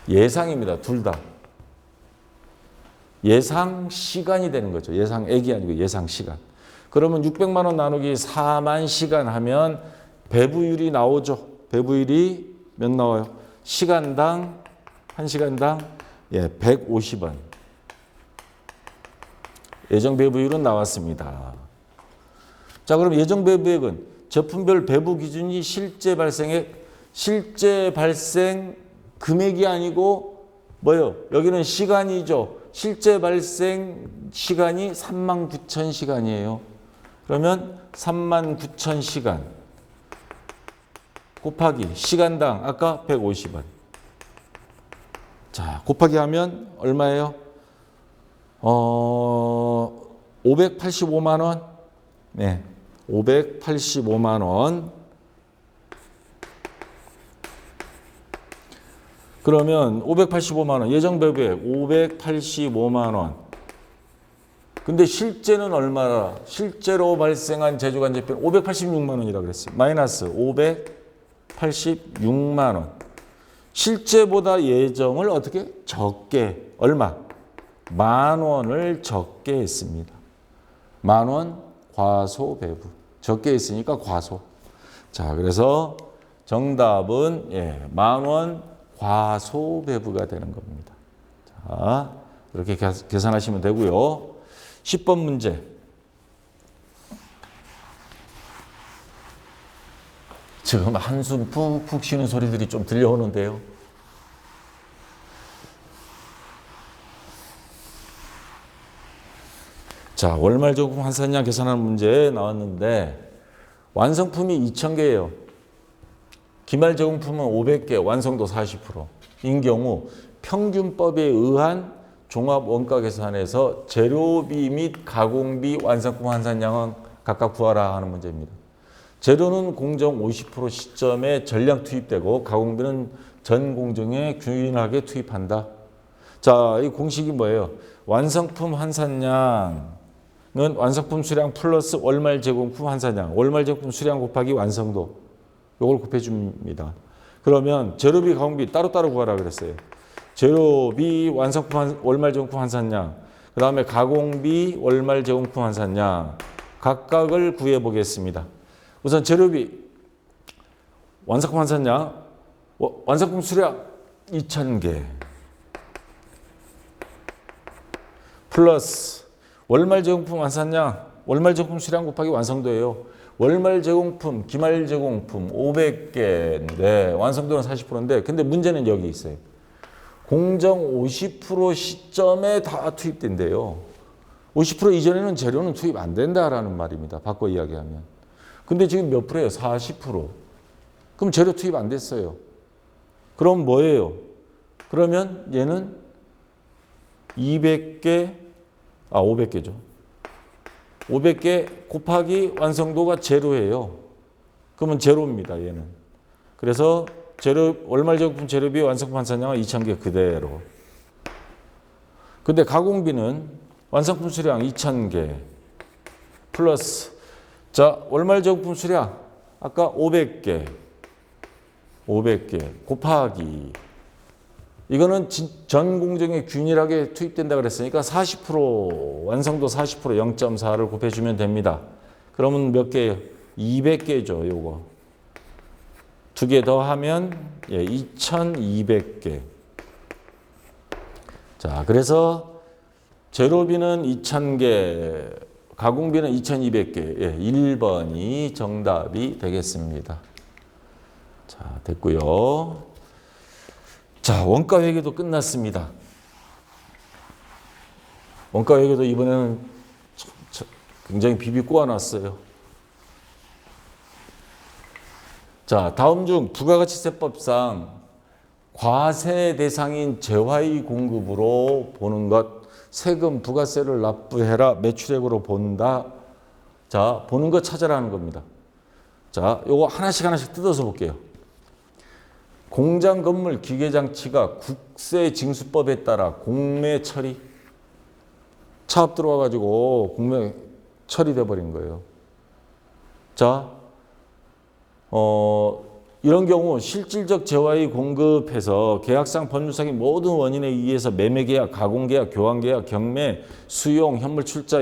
[SPEAKER 1] 예상입니다. 둘 다. 예상 시간이 되는 거죠. 예상액이 아니고 예상 시간. 그러면 600만 원 나누기 4만 시간 하면 배부율이 나오죠. 배부율이 몇 나와요? 시간당 1시간당 150원. 예정 배부율은 나왔습니다. 자, 그럼 예정 배부액은 제품별 배부 기준이 실제 발생액, 실제 발생 금액이 아니고 뭐요? 여기는 시간이죠. 실제 발생 시간이 39,000시간이에요. 그러면 39,000시간 곱하기 시간당 아까 150원. 자, 곱하기 하면 얼마예요? 585만 원. 네. 585만 원. 그러면 585만 원. 예정 배부에 585만 원. 근데 실제는 얼마나? 실제로 발생한 제조간접비는 586만 원이라고 그랬어요. 마이너스 586만 원. 실제보다 예정을 어떻게? 적게. 얼마? 10,000원을 적게 했습니다. 10,000원 과소 배부. 적게 했으니까 과소. 자, 그래서 정답은 10,000원 과소 배부가 되는 겁니다. 자, 이렇게 계산하시면 되고요. 10번 문제. 지금 한숨 푹푹 쉬는 소리들이 좀 들려오는데요. 자, 월말 저금 환산량 계산하는 문제 나왔는데 완성품이 2,000개예요. 기말 제공품은 500개, 완성도 40%인 경우 평균법에 의한 종합 원가 계산에서 재료비 및 가공비 완성품 환산량은 각각 구하라 하는 문제입니다. 재료는 공정 50% 시점에 전량 투입되고 가공비는 전 공정에 균일하게 투입한다. 자, 이 공식이 뭐예요? 완성품 환산량은 완성품 수량 플러스 월말 제공품 환산량, 월말 제공품 수량 곱하기 완성도. 이걸 곱해줍니다. 그러면 재료비, 가공비 따로따로 구하라 그랬어요. 재료비, 완성품 월말 제공품 환산량, 그 다음에 가공비, 월말 제공품 환산량 각각을 구해 보겠습니다. 우선 재료비, 완성품 환산량, 완성품 수량 2,000개 플러스 월말 제공품 환산량, 월말 제공품 수량 곱하기 완성도예요. 월말 제공품, 기말 제공품 500개인데 완성도는 40%인데 근데 문제는 여기 있어요. 공정 50% 시점에 다 투입된대요. 50% 이전에는 재료는 투입 안 된다라는 말입니다. 바꿔 이야기하면. 근데 지금 몇 프로예요? 40%. 그럼 재료 투입 안 됐어요. 그럼 뭐예요? 그러면 얘는 500개죠. 500개 곱하기 완성도가 제로예요. 그러면 제로입니다, 얘는. 그래서 재료, 월말 제공품 재료비 완성품 환산량은 2,000개 그대로. 근데 가공비는 완성품 수량 2,000개 플러스, 자, 월말 제공품 수량 아까 500개 곱하기, 이거는 전 공정에 균일하게 투입된다 그랬으니까 40%, 완성도 40%, 0.4를 곱해주면 됩니다. 그러면 몇 개예요? 200개죠, 요거. 두 개 더 하면 2,200개. 자, 그래서 재료비는 2,000개, 가공비는 2,200개. 1번이 정답이 되겠습니다. 자, 됐고요. 자, 원가 회계도 끝났습니다. 원가 회계도 이번에는 굉장히 비비 꼬아놨어요. 자, 다음 중 부가가치세법상 과세 대상인 재화의 공급으로 보는 것, 세금, 부가세를 납부해라, 매출액으로 본다. 자, 보는 것 찾아라는 겁니다. 자, 요거 하나씩 뜯어서 볼게요. 공장 건물 기계장치가 국세징수법에 따라 공매 처리, 차업 들어와가지고 공매 처리돼 버린 거예요. 자, 이런 경우 실질적 재화의 공급해서 계약상 법률상의 모든 원인에 의해서 매매계약, 가공계약, 교환계약, 경매, 수용, 현물 출자,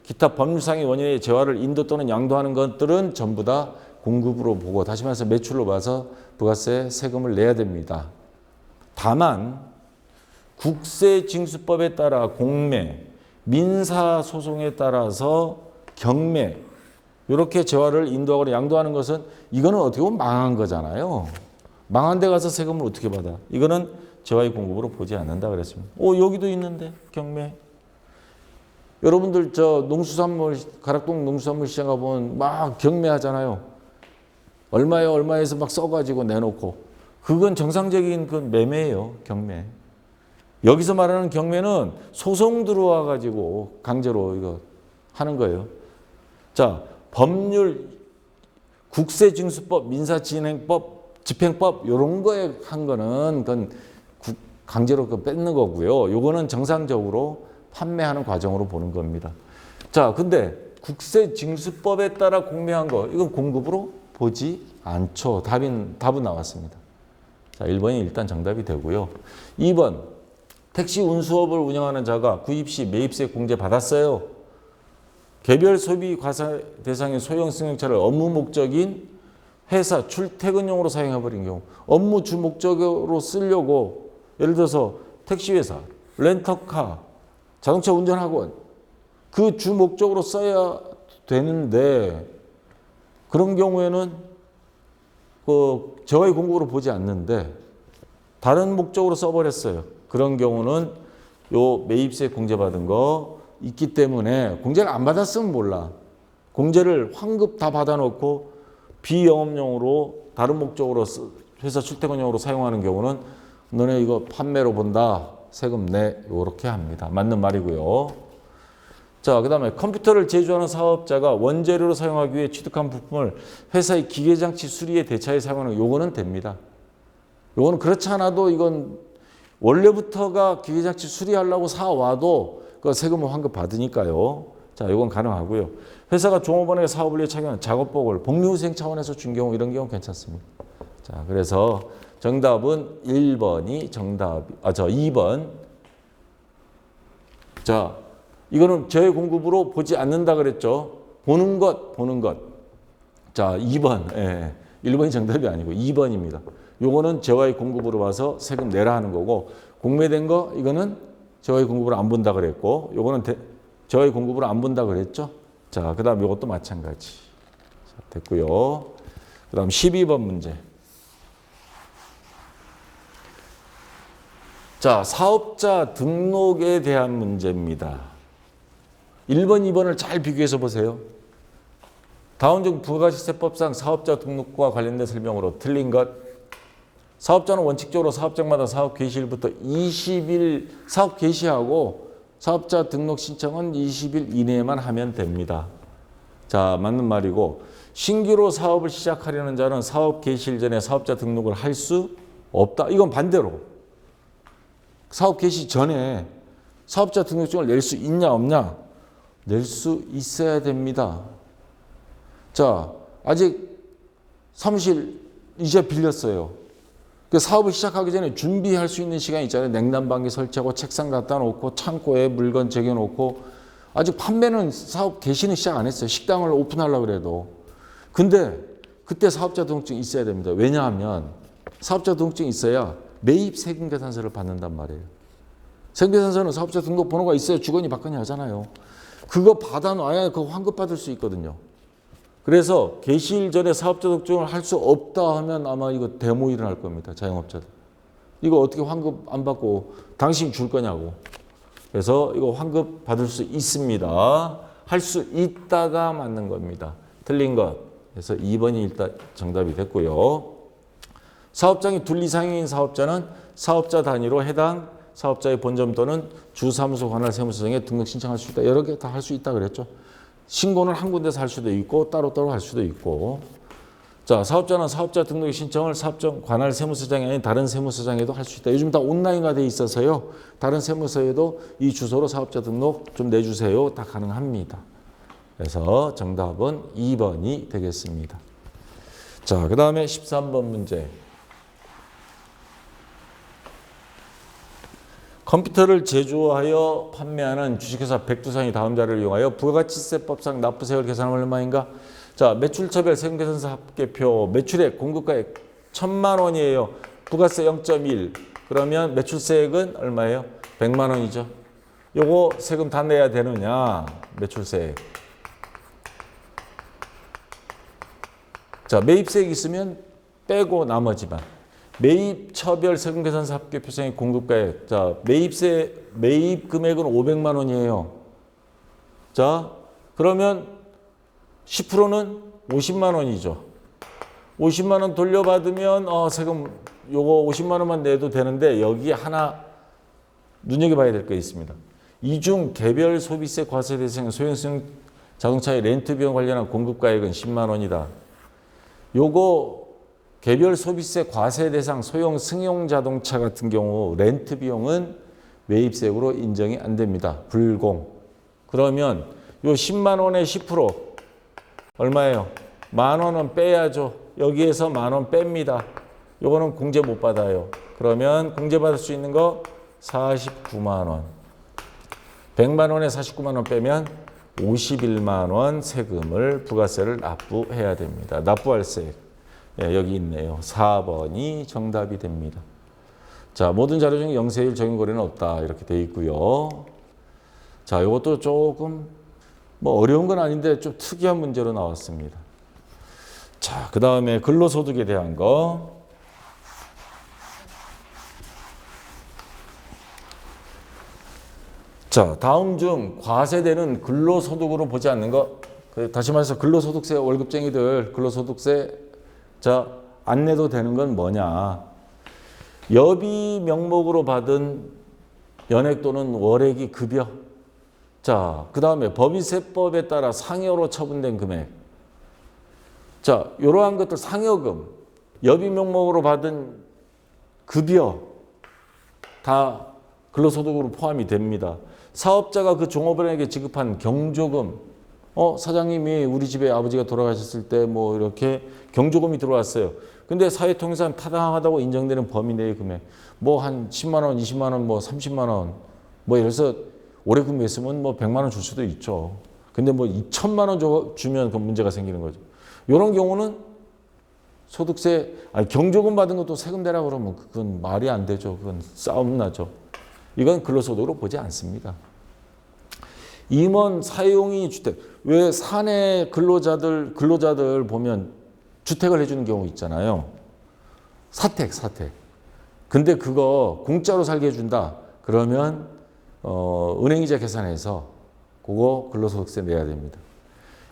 [SPEAKER 1] 기타 법률상의 원인의 재화를 인도 또는 양도하는 것들은 전부 다 공급으로 보고, 다시 말해서 매출로 봐서 부가세 세금을 내야 됩니다. 다만 국세징수법에 따라 공매, 민사소송에 따라서 경매, 이렇게 재화를 인도하거나 양도하는 것은 이거는 어떻게 보면 망한 거잖아요. 망한 데 가서 세금을 어떻게 받아? 이거는 재화의 공급으로 보지 않는다 그랬습니다. 여기도 있는데 경매. 여러분들 저 농수산물 가락동 농수산물 시장 가보면 막 경매하잖아요. 얼마에서 막 써가지고 내놓고 그건 정상적인 그 매매예요. 경매. 여기서 말하는 경매는 소송 들어와 가지고 강제로 이거 하는 거예요. 자, 법률, 국세징수법, 민사진행법, 집행법 이런 거에 한 거는 그건 강제로 뺏는 거고요. 요거는 정상적으로 판매하는 과정으로 보는 겁니다. 자, 근데 국세징수법에 따라 공매한 거 이건 공급으로 보지 않죠. 답은 나왔습니다. 자, 1번이 일단 정답이 되고요. 2번 택시 운수업을 운영하는 자가 구입 시 매입세 공제 받았어요. 개별 소비 과세 대상의 소형 승용차를 업무 목적인 회사 출퇴근용으로 사용해버린 경우 업무 주 목적으로 쓰려고 예를 들어서 택시회사, 렌터카, 자동차 운전학원 그 주 목적으로 써야 되는데 그런 경우에는 그 재화의 공급으로 보지 않는데 다른 목적으로 써버렸어요. 그런 경우는 요 매입세 공제받은 거 있기 때문에 공제를 안 받았으면 몰라. 공제를 환급 다 받아놓고 비영업용으로 다른 목적으로 회사 출퇴근용으로 사용하는 경우는 너네 이거 판매로 본다. 세금 내. 이렇게 합니다. 맞는 말이고요. 자, 그 다음에 컴퓨터를 제조하는 사업자가 원재료로 사용하기 위해 취득한 부품을 회사의 기계장치 수리에 대차에 사용하는 요거는 됩니다. 요거는 그렇지 않아도 이건 원래부터가 기계장치 수리하려고 사와도 그 세금을 환급 받으니까요. 자, 요건 가능하고요. 회사가 종업원에게 사업을 위해 착용하는 작업복을 복리후생 차원에서 준 경우 이런 경우 괜찮습니다. 자, 그래서 정답은 1번이 2번. 자, 이거는 재화 공급으로 보지 않는다 그랬죠. 보는 것. 자, 2번. 예. 1번이 정답이 아니고 2번입니다. 요거는 재화의 공급으로 봐서 세금 내라 하는 거고 공매된 거 이거는 재화의 공급으로 안 본다 그랬고 요거는 재화의 공급으로 안 본다 그랬죠. 자, 그다음 요것도 마찬가지. 자, 됐고요. 그다음 12번 문제. 자, 사업자 등록에 대한 문제입니다. 1번, 2번을 잘 비교해서 보세요. 다음 중 부가시세법상 사업자 등록과 관련된 설명으로 틀린 것. 사업자는 원칙적으로 사업장마다 사업 개시일부터 20일 사업 개시하고 사업자 등록 신청은 20일 이내에만 하면 됩니다. 자, 맞는 말이고 신규로 사업을 시작하려는 자는 사업 개시일 전에 사업자 등록을 할 수 없다. 이건 반대로 사업 개시 전에 사업자 등록증을 낼 수 있냐 없냐? 낼 수 있어야 됩니다. 자, 아직 사무실 이제 빌렸어요. 그 사업을 시작하기 전에 준비할 수 있는 시간이 있잖아요. 냉난방기 설치하고 책상 갖다 놓고 창고에 물건 제껴놓고 아직 판매는 사업 개시는 시작 안 했어요. 식당을 오픈하려고 그래도. 근데 그때 사업자 등록증이 있어야 됩니다. 왜냐하면 사업자 등록증이 있어야 매입 세금 계산서를 받는단 말이에요. 세금 계산서는 사업자 등록 번호가 있어야 주거니 받거니 하잖아요. 그거 받아놔야 그거 환급받을 수 있거든요. 그래서 개시일 전에 사업자 등록증을 할 수 없다 하면 아마 이거 데모 일어날 겁니다. 자영업자들. 이거 어떻게 환급 안 받고 당신이 줄 거냐고. 그래서 이거 환급 받을 수 있습니다. 할 수 있다가 맞는 겁니다. 틀린 것. 그래서 2번이 일단 정답이 됐고요. 사업장이 둘 이상인 사업자는 사업자 단위로 해당 사업자의 본점 또는 주사무소 관할 세무서장에 등록 신청할 수 있다. 여러 개 다 할 수 있다 그랬죠. 신고는 한 군데서 할 수도 있고 따로따로 할 수도 있고. 자, 사업자는 사업자 등록 신청을 사업장 관할 세무서장이 아닌 다른 세무서장에도 할 수 있다. 요즘 다 온라인화 돼 있어서요. 다른 세무서에도 이 주소로 사업자 등록 좀 내주세요. 다 가능합니다. 그래서 정답은 2번이 되겠습니다. 자, 그 다음에 13번 문제. 컴퓨터를 제조하여 판매하는 주식회사 백두산이 다음 자료를 이용하여 부가가치세법상 납부세율 계산하면 얼마인가? 자, 매출처별 세금계산서 합계표 매출액 공급가액 1,000만 원이에요. 부가세 0.1 그러면 매출세액은 얼마예요? 100만 원이죠. 요거 세금 다 내야 되느냐? 매출세액. 자, 매입세액 있으면 빼고 나머지만. 매입 처별 세금 계산서 합계 표상의 공급가액. 자, 매입 금액은 500만 원이에요. 자, 그러면 10%는 50만 원이죠. 50만 원 돌려받으면 세금 요거 50만 원만 내도 되는데 여기 하나 눈여겨봐야 될 게 있습니다. 이중 개별 소비세 과세 대상 소형승 자동차의 렌트 비용 관련한 공급가액은 10만 원이다. 요거 개별 소비세 과세 대상 소형 승용 자동차 같은 경우 렌트 비용은 매입세액으로 인정이 안 됩니다. 불공. 그러면 요 10만 원의 10% 얼마예요? 만 원은 빼야죠. 여기에서 만 원 뺍니다. 요거는 공제 못 받아요. 그러면 공제 받을 수 있는 거 49만 원. 100만 원에 49만 원 빼면 51만 원 세금을 부가세를 납부해야 됩니다. 납부할세. 예, 여기 있네요. 4번이 정답이 됩니다. 자, 모든 자료 중에 영세율 적용 거래는 없다. 이렇게 돼 있고요. 자, 이것도 조금 뭐 어려운 건 아닌데 좀 특이한 문제로 나왔습니다. 자, 그 다음에 근로소득에 대한 거. 자, 다음 중 과세되는 근로소득으로 보지 않는 것. 다시 말해서 근로소득세 월급쟁이들 근로소득세 자, 안 내도 되는 건 뭐냐. 여비 명목으로 받은 연액 또는 월액이 급여. 자, 그 다음에 법인세법에 따라 상여로 처분된 금액. 자, 이러한 것들 상여금, 여비 명목으로 받은 급여 다 근로소득으로 포함이 됩니다. 사업자가 그 종업원에게 지급한 경조금, 사장님이 우리 집에 아버지가 돌아가셨을 때 뭐 이렇게 경조금이 들어왔어요. 근데 사회통일상 타당하다고 인정되는 범위 내의 금액, 뭐 한 10만 원, 20만 원, 뭐 30만 원, 뭐 이래서 오래 근무했으면 뭐 100만 원 줄 수도 있죠. 근데 뭐 2천만 원 주면 그 문제가 생기는 거죠. 이런 경우는 소득세, 경조금 받은 것도 세금 내라 그러면 그건 말이 안 되죠. 그건 싸움 나죠. 이건 근로소득으로 보지 않습니다. 임원 사용이 주택. 왜 사내 근로자들 보면 주택을 해주는 경우 있잖아요. 사택. 근데 그거 공짜로 살게 해준다. 그러면 은행이자 계산해서 그거 근로소득세 내야 됩니다.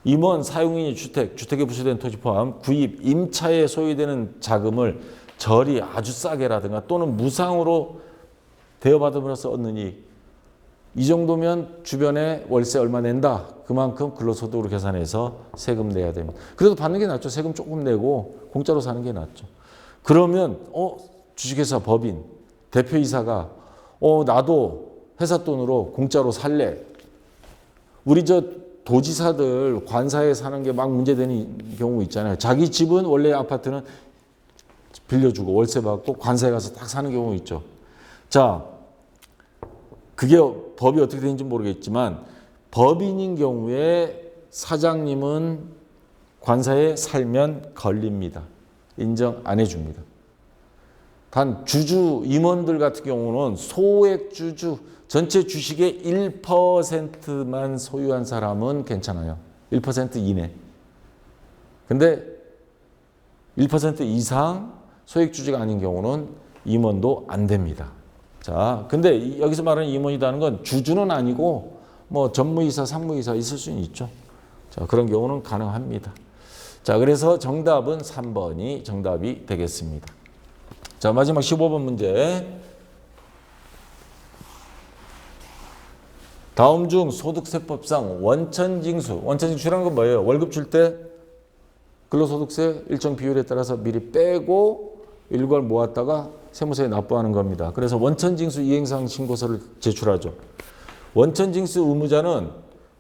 [SPEAKER 1] 임원 사용인이 주택에 부수된 토지 포함 구입, 임차에 소유되는 자금을 절이 아주 싸게라든가 또는 무상으로 대여받음으로써 얻는 이익. 이 정도면 주변에 월세 얼마 낸다. 그만큼 근로소득으로 계산해서 세금 내야 됩니다. 그래도 받는 게 낫죠. 세금 조금 내고 공짜로 사는 게 낫죠. 그러면 주식회사 법인 대표이사가 나도 회사 돈으로 공짜로 살래. 우리 도지사들 관사에 사는 게 막 문제되는 경우 있잖아요. 자기 집은 원래 아파트는 빌려주고 월세 받고 관사에 가서 딱 사는 경우 있죠. 자, 그게 법이 어떻게 되는지 모르겠지만 법인인 경우에 사장님은 관사에 살면 걸립니다. 인정 안 해줍니다. 단 주주 임원들 같은 경우는 소액 주주 전체 주식의 1%만 소유한 사람은 괜찮아요. 1% 이내. 근데 1% 이상 소액 주주가 아닌 경우는 임원도 안 됩니다. 자, 근데 여기서 말하는 임원이라는 건 주주는 아니고 뭐 전무이사, 상무이사 있을 수는 있죠. 자, 그런 경우는 가능합니다. 자, 그래서 정답은 3번이 정답이 되겠습니다. 자, 마지막 15번 문제. 다음 중 소득세법상 원천징수라는 건 뭐예요? 월급 줄 때 근로소득세 일정 비율에 따라서 미리 빼고 일괄 모았다가 세무서에 납부하는 겁니다. 그래서 원천징수 이행사항 신고서를 제출하죠. 원천징수 의무자는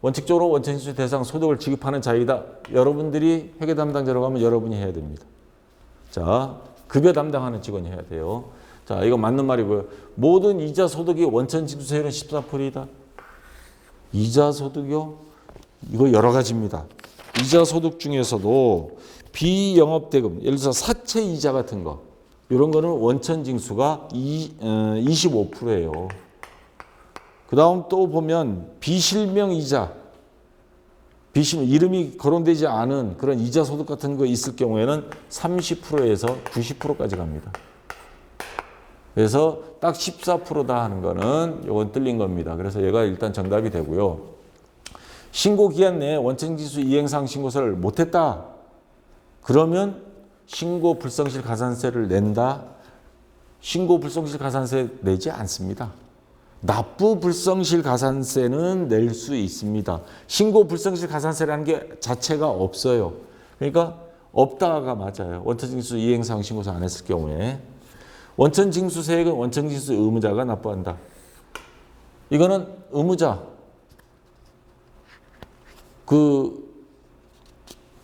[SPEAKER 1] 원칙적으로 원천징수 대상 소득을 지급하는 자이다. 여러분들이 회계 담당자라고 하면 여러분이 해야 됩니다. 자, 급여 담당하는 직원이 해야 돼요. 자, 이거 맞는 말이고요. 모든 이자 소득이 원천징수세율은 14%이다. 이자 소득이요? 이거 여러 가지입니다. 이자 소득 중에서도 비영업대금, 예를 들어서 사채 이자 같은 거, 이런 거는 원천징수가 25%예요. 그 다음 또 보면 비실명 이자, 이름이 거론되지 않은 그런 이자 소득 같은 거 있을 경우에는 30%에서 90%까지 갑니다. 그래서 딱 14%다 하는 거는 요건 틀린 겁니다. 그래서 얘가 일단 정답이 되고요. 신고 기한 내에 원천징수 이행사항 신고서를 못했다. 그러면 신고 불성실 가산세를 낸다. 신고 불성실 가산세 내지 않습니다. 납부 불성실 가산세는 낼 수 있습니다. 신고 불성실 가산세라는 게 자체가 없어요. 그러니까 없다가 맞아요. 원천징수 이행사항 신고서 안 했을 경우에. 원천징수세액은 원천징수 의무자가 납부한다. 이거는 의무자.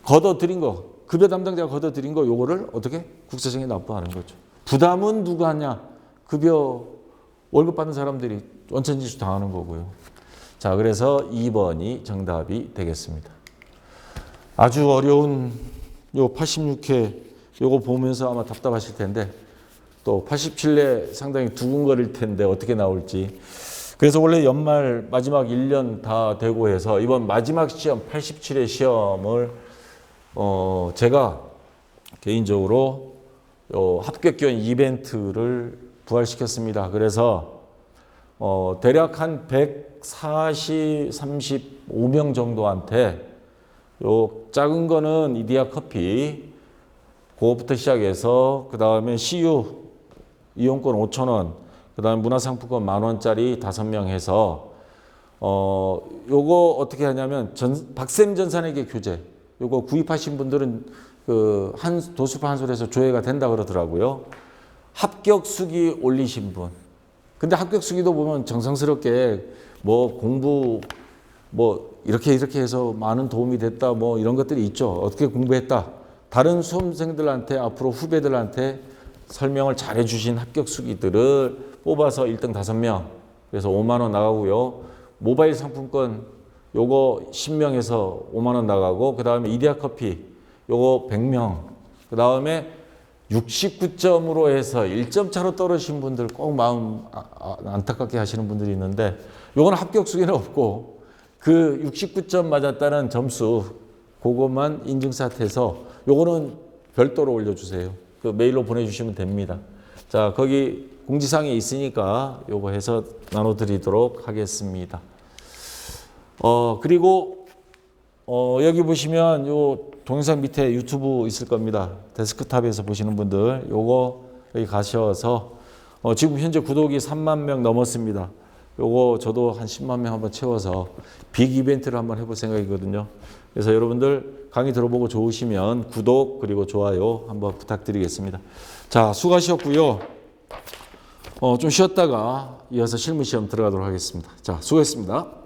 [SPEAKER 1] 걷어들인 거, 급여 담당자가 걷어들인 거, 요거를 어떻게? 국세청에 납부하는 거죠. 부담은 누가 하냐? 급여 월급 받는 사람들이 원천징수 당하는 거고요. 자, 그래서 2번이 정답이 되겠습니다. 아주 어려운 요 86회 요거 보면서 아마 답답하실 텐데 또 87회 상당히 두근거릴 텐데 어떻게 나올지. 그래서 원래 연말 마지막 1년 다 되고 해서 이번 마지막 시험 87회 시험을 제가 개인적으로 합격 기원 이벤트를 부활시켰습니다. 그래서 대략 한 135명 정도한테 요 작은 거는 이디야 커피 그거부터 시작해서 그 다음에 CU 이용권 5,000원, 그 다음에 문화상품권 10,000원짜리 5명 해서 요거 어떻게 하냐면 박쌤 전산회계 교재 요거 구입하신 분들은 그 도수파 한솔에서 조회가 된다 그러더라고요. 합격 수기 올리신 분. 근데 합격 수기도 보면 정성스럽게 뭐 공부 뭐 이렇게 해서 많은 도움이 됐다 뭐 이런 것들이 있죠. 어떻게 공부했다. 다른 수험생들한테 앞으로 후배들한테 설명을 잘 해주신 합격 수기들을 뽑아서 1등 5명. 그래서 5만 원 나가고요. 모바일 상품권 요거 10명에서 5만 원 나가고 그 다음에 이디야 커피 요거 100명. 그 다음에 69점으로 해서 1점 차로 떨어지신 분들 꼭 마음 안타깝게 하시는 분들이 있는데 요거는 합격 수기는 없고 그 69점 맞았다는 점수 그것만 인증샷해서 요거는 별도로 올려주세요. 그 메일로 보내주시면 됩니다. 자, 거기 공지사항에 있으니까 요거 해서 나눠드리도록 하겠습니다. 그리고 여기 보시면 요 동영상 밑에 유튜브 있을 겁니다. 데스크탑에서 보시는 분들 요거 여기 가셔서 지금 현재 구독이 3만 명 넘었습니다. 요거 저도 한 10만 명 한번 채워서 빅 이벤트를 한번 해볼 생각이거든요. 그래서 여러분들 강의 들어보고 좋으시면 구독 그리고 좋아요 한번 부탁드리겠습니다. 자, 수고하셨고요. 좀 쉬었다가 이어서 실무시험 들어가도록 하겠습니다. 자, 수고했습니다.